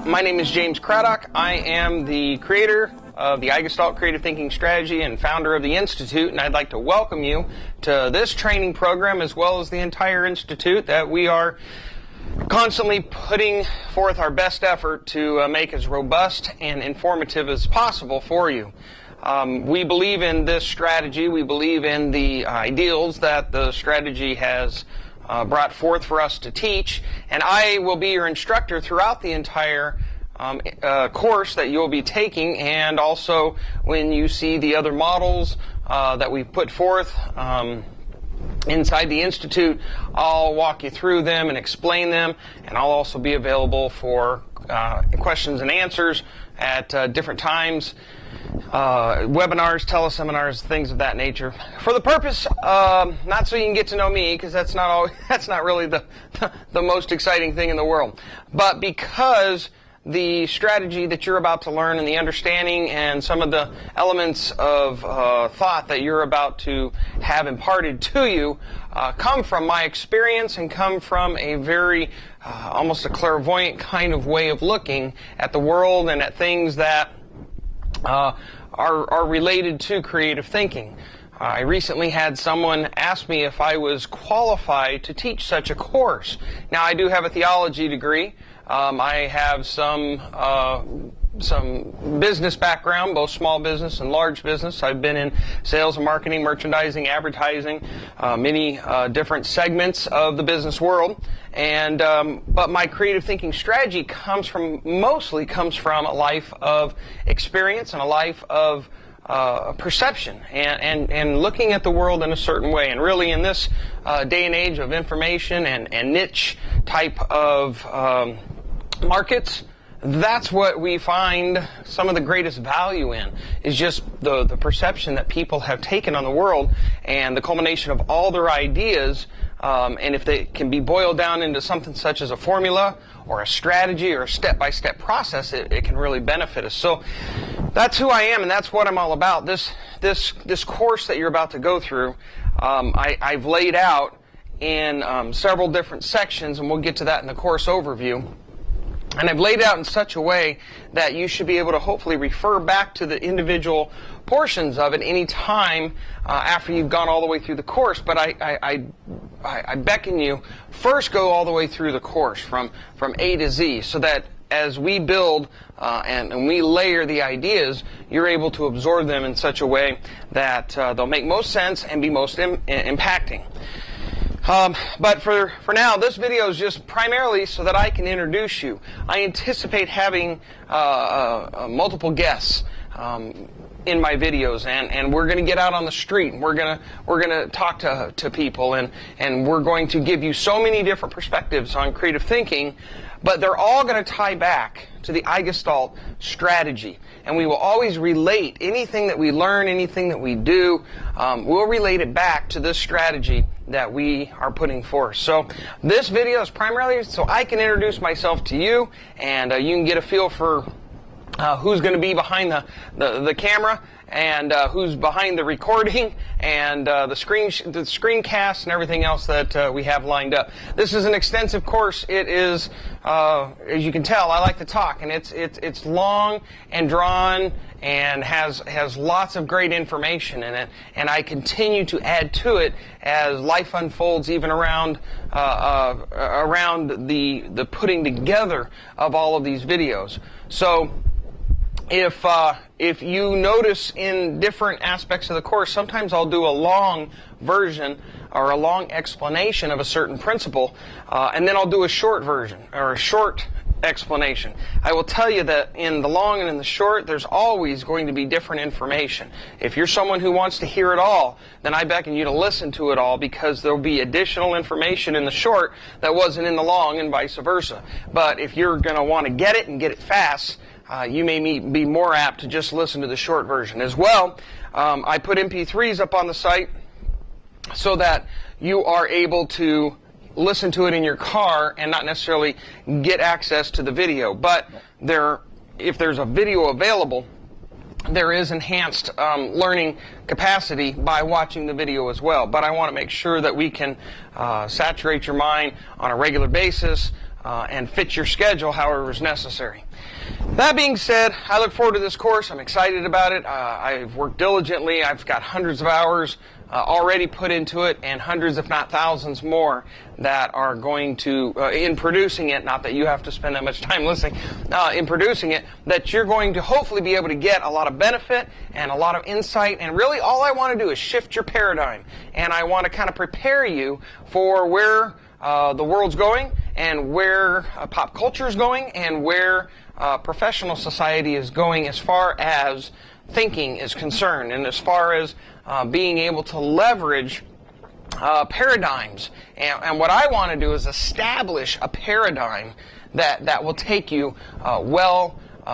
My name is James Craddock. I am the creator of the iGestalt Creative Thinking Strategy and founder of the Institute, and I'd like to welcome you to this training program as well as the entire Institute that we are constantly putting forth our best effort to make as robust and informative as possible for you. We believe in this strategy. We believe in the ideals that the strategy has brought forth for us to teach, and I will be your instructor throughout the entire course that you'll be taking, and also when you see the other models that we put forth inside the Institute, I'll walk you through them and explain them, and I'll also be available for questions and answers at different times, webinars, teleseminars, things of that nature. For the purpose, not so you can get to know me, because that's not really the most exciting thing in the world, but because the strategy that you're about to learn and the understanding and some of the elements of thought that you're about to have imparted to you come from my experience and come from a very almost a clairvoyant kind of way of looking at the world and at things that are related to creative thinking. I recently had someone ask me if I was qualified to teach such a course. Now, I do have a theology degree. I have some business background, both small business and large business. I've been in sales and marketing, merchandising, advertising, many different segments of the business world. And but my creative thinking strategy mostly comes from a life of experience and a life of perception and looking at the world in a certain way. And really, in this day and age of information and niche type of markets, that's what we find some of the greatest value in, is just the perception that people have taken on the world and the culmination of all their ideas. And if they can be boiled down into something such as a formula or a strategy or a step-by-step process, it can really benefit us. So that's who I am, and that's what I'm all about. This course that you're about to go through, I've laid out in several different sections, and we'll get to that in the course overview. And I've laid it out in such a way that you should be able to hopefully refer back to the individual portions of it any time after you've gone all the way through the course. But I beckon you, first go all the way through the course from A to Z, so that as we build and we layer the ideas, you're able to absorb them in such a way that they'll make most sense and be most impacting. But for now, this video is just primarily so that I can introduce you. I anticipate having multiple guests in my videos, and we're going to get out on the street, and we're going to talk to people, and we're going to give you so many different perspectives on creative thinking, but they're all going to tie back to the iGestalt strategy. And we will always relate anything that we learn, anything that we do, we'll relate it back to this strategy that we are putting forth. So this video is primarily so I can introduce myself to you, and you can get a feel for who's going to be behind the camera, and who's behind the recording, and the screencast and everything else that we have lined up. This is an extensive course. It is, as you can tell, I like to talk, and it's long and drawn and has lots of great information in it, and I continue to add to it as life unfolds, even around the putting together of all of these videos. So if you notice in different aspects of the course, sometimes I'll do a long version or a long explanation of a certain principle, and then I'll do a short version or a short explanation. I will tell you that in the long and in the short, there's always going to be different information. If you're someone who wants to hear it all, then I beckon you to listen to it all, because there'll be additional information in the short that wasn't in the long, and vice versa. But if you're going to want to get it and get it fast, you may be more apt to just listen to the short version. As well, I put MP3s up on the site so that you are able to listen to it in your car and not necessarily get access to the video. But if there's a video available, there is enhanced learning capacity by watching the video as well. But I want to make sure that we can saturate your mind on a regular basis, and fit your schedule however is necessary. That being said, I look forward to this course. I'm excited about it. I've worked diligently. I've got hundreds of hours already put into it, and hundreds, if not thousands more, that are going to, in producing it, not that you have to spend that much time listening, in producing it, that you're going to hopefully be able to get a lot of benefit and a lot of insight. And really all I want to do is shift your paradigm. And I want to kind of prepare you for where the world's going, and where pop culture is going, and where professional society is going as far as thinking is concerned, and as far as being able to leverage paradigms. And what I want to do is establish a paradigm that will take you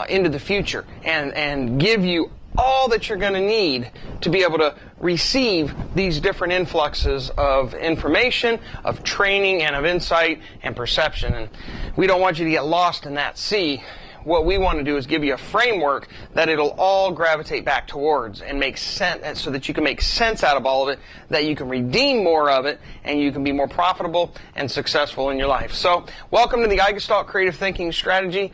into the future, and give you all that you're going to need to be able to receive these different influxes of information, of training, and of insight and perception. And we don't want you to get lost in that sea. What we want to do is give you a framework that it'll all gravitate back towards and make sense, so that you can make sense out of all of it, that you can redeem more of it, and you can be more profitable and successful in your life. So, welcome to the iGestalt Creative Thinking Strategy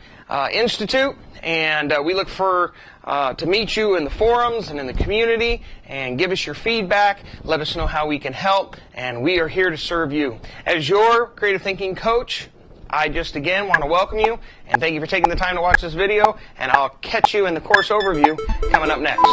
Institute, and we look for to meet you in the forums and in the community, and give us your feedback. Let us know how we can help, and we are here to serve you. As your creative thinking coach, I just again want to welcome you and thank you for taking the time to watch this video, and I'll catch you in the course overview coming up next.